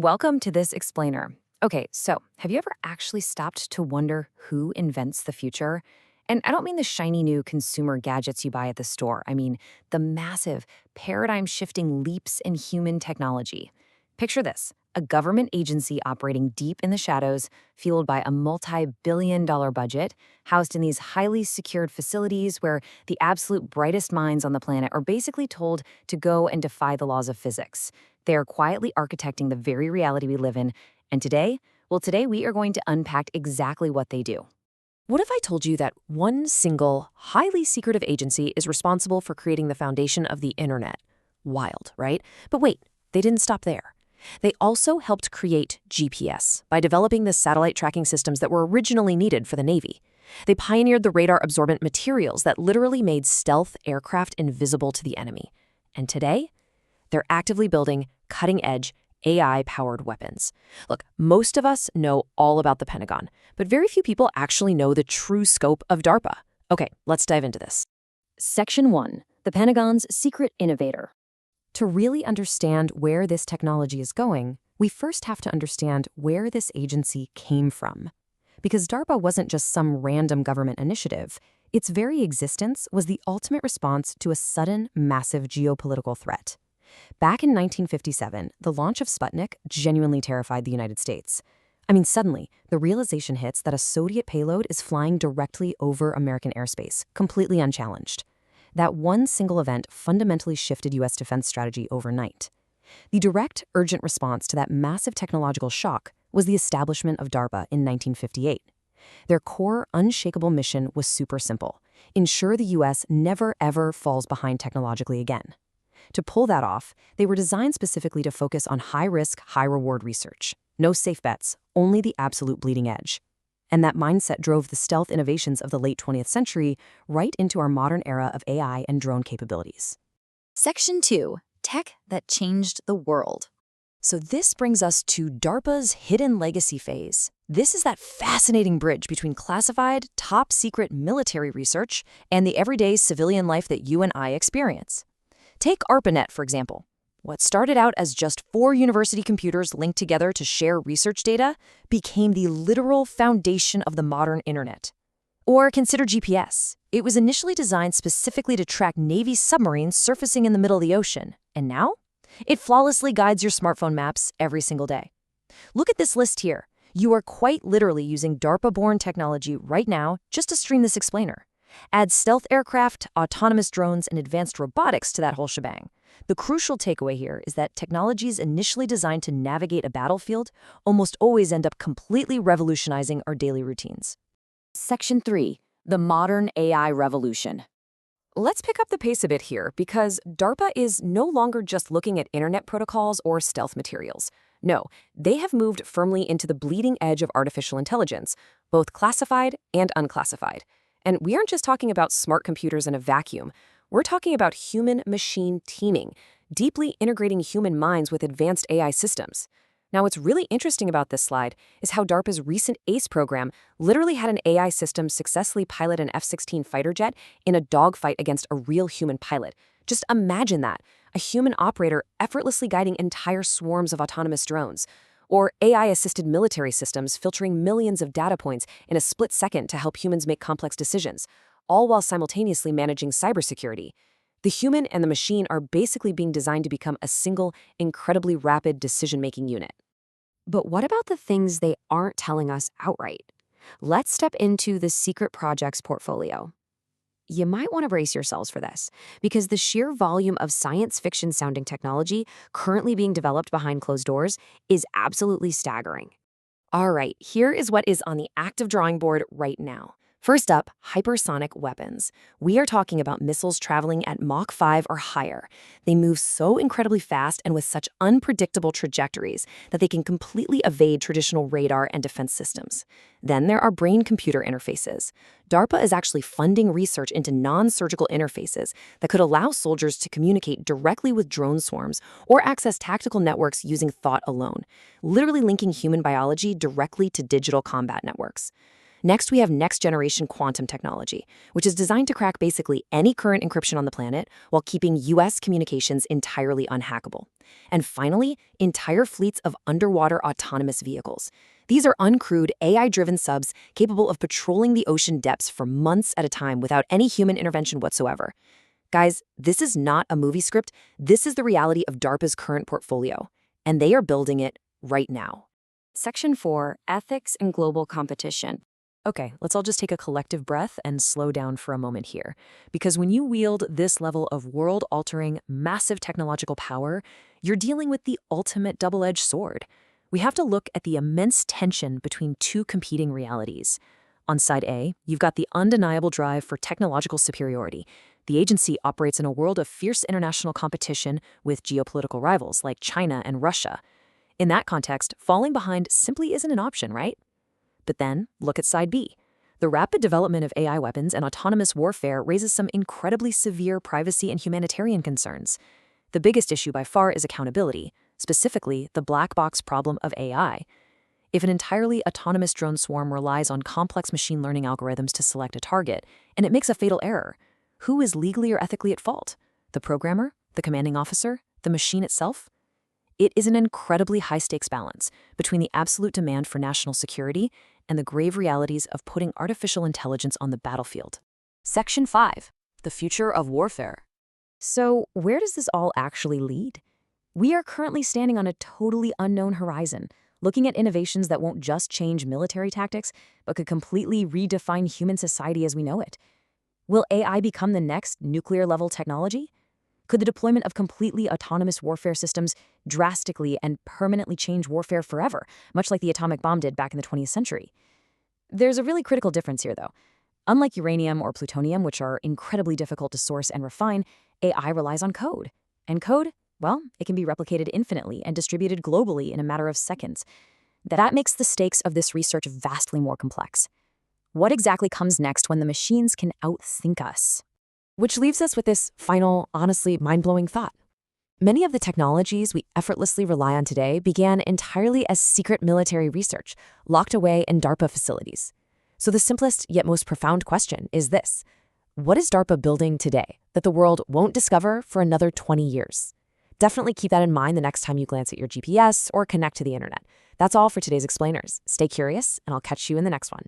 Welcome to this explainer. Okay, so have you ever actually stopped to wonder who invents the future? And I don't mean the shiny new consumer gadgets you buy at the store. I mean the massive, paradigm-shifting leaps in human technology. Picture this, a government agency operating deep in the shadows, fueled by a multi-billion-dollar budget, housed in these highly secured facilities where the absolute brightest minds on the planet are basically told to go and defy the laws of physics. They are quietly architecting the very reality we live in. And today we are going to unpack exactly what they do. What if I told you that one single, highly secretive agency is responsible for creating the foundation of the internet? Wild, right? But wait, they didn't stop there. They also helped create GPS by developing the satellite tracking systems that were originally needed for the Navy. They pioneered the radar-absorbent materials that literally made stealth aircraft invisible to the enemy. And today, they're actively building cutting-edge, AI-powered weapons. Look, most of us know all about the Pentagon, but very few people actually know the true scope of DARPA. Okay, let's dive into this. Section 1. The Pentagon's Secret Innovator. To really understand where this technology is going, we first have to understand where this agency came from. Because DARPA wasn't just some random government initiative. Its very existence was the ultimate response to a sudden, massive geopolitical threat. Back in 1957, the launch of Sputnik genuinely terrified the United States. I mean, suddenly, the realization hits that a Soviet payload is flying directly over American airspace, completely unchallenged. That one single event fundamentally shifted U.S. defense strategy overnight. The direct, urgent response to that massive technological shock was the establishment of DARPA in 1958. Their core, unshakable mission was super simple: ensure the U.S. never, ever falls behind technologically again. To pull that off, they were designed specifically to focus on high-risk, high-reward research. No safe bets, only the absolute bleeding edge. And that mindset drove the stealth innovations of the late 20th century right into our modern era of AI and drone capabilities. Section 2. Tech that changed the world. So this brings us to DARPA's hidden legacy phase. This is that fascinating bridge between classified, top-secret military research and the everyday civilian life that you and I experience. Take ARPANET, for example. What started out as just 4 university computers linked together to share research data became the literal foundation of the modern internet. Or consider GPS. It was initially designed specifically to track Navy submarines surfacing in the middle of the ocean. And now? It flawlessly guides your smartphone maps every single day. Look at this list here. You are quite literally using DARPA-born technology right now just to stream this explainer. Add stealth aircraft, autonomous drones, and advanced robotics to that whole shebang. The crucial takeaway here is that technologies initially designed to navigate a battlefield almost always end up completely revolutionizing our daily routines. Section 3. The Modern AI Revolution. Let's pick up the pace a bit here, because DARPA is no longer just looking at internet protocols or stealth materials. No, they have moved firmly into the bleeding edge of artificial intelligence, both classified and unclassified. And we aren't just talking about smart computers in a vacuum. We're talking about human-machine teaming, deeply integrating human minds with advanced AI systems. Now, what's really interesting about this slide is how DARPA's recent ACE program literally had an AI system successfully pilot an F-16 fighter jet in a dogfight against a real human pilot. Just imagine that, a human operator effortlessly guiding entire swarms of autonomous drones. Or AI-assisted military systems filtering millions of data points in a split second to help humans make complex decisions, all while simultaneously managing cybersecurity. The human and the machine are basically being designed to become a single, incredibly rapid decision-making unit. But what about the things they aren't telling us outright? Let's step into the secret projects portfolio. You might want to brace yourselves for this, because the sheer volume of science fiction-sounding technology currently being developed behind closed doors is absolutely staggering. All right, here is what is on the active drawing board right now. First up, hypersonic weapons. We are talking about missiles traveling at Mach 5 or higher. They move so incredibly fast and with such unpredictable trajectories that they can completely evade traditional radar and defense systems. Then there are brain-computer interfaces. DARPA is actually funding research into non-surgical interfaces that could allow soldiers to communicate directly with drone swarms or access tactical networks using thought alone, literally linking human biology directly to digital combat networks. Next, we have next-generation quantum technology, which is designed to crack basically any current encryption on the planet while keeping U.S. communications entirely unhackable. And finally, entire fleets of underwater autonomous vehicles. These are uncrewed, AI-driven subs capable of patrolling the ocean depths for months at a time without any human intervention whatsoever. Guys, this is not a movie script. This is the reality of DARPA's current portfolio, and they are building it right now. Section 4, Ethics and Global Competition. Okay, let's all just take a collective breath and slow down for a moment here. Because when you wield this level of world-altering, massive technological power, you're dealing with the ultimate double-edged sword. We have to look at the immense tension between two competing realities. On side A, you've got the undeniable drive for technological superiority. The agency operates in a world of fierce international competition with geopolitical rivals like China and Russia. In that context, falling behind simply isn't an option, right? But then, look at side B. The rapid development of AI weapons and autonomous warfare raises some incredibly severe privacy and humanitarian concerns. The biggest issue by far is accountability, specifically the black box problem of AI. If an entirely autonomous drone swarm relies on complex machine learning algorithms to select a target, and it makes a fatal error, who is legally or ethically at fault? The programmer? The commanding officer? The machine itself? It is an incredibly high-stakes balance between the absolute demand for national security and the grave realities of putting artificial intelligence on the battlefield. Section 5. The Future of Warfare. So, where does this all actually lead? We are currently standing on a totally unknown horizon, looking at innovations that won't just change military tactics, but could completely redefine human society as we know it. Will AI become the next nuclear-level technology? Could the deployment of completely autonomous warfare systems drastically and permanently change warfare forever, much like the atomic bomb did back in the 20th century? There's a really critical difference here, though. Unlike uranium or plutonium, which are incredibly difficult to source and refine, AI relies on code. And code, well, it can be replicated infinitely and distributed globally in a matter of seconds. That makes the stakes of this research vastly more complex. What exactly comes next when the machines can outthink us? Which leaves us with this final, honestly mind-blowing thought. Many of the technologies we effortlessly rely on today began entirely as secret military research, locked away in DARPA facilities. So the simplest yet most profound question is this: what is DARPA building today that the world won't discover for another 20 years? Definitely keep that in mind the next time you glance at your GPS or connect to the internet. That's all for today's Explainers. Stay curious, and I'll catch you in the next one.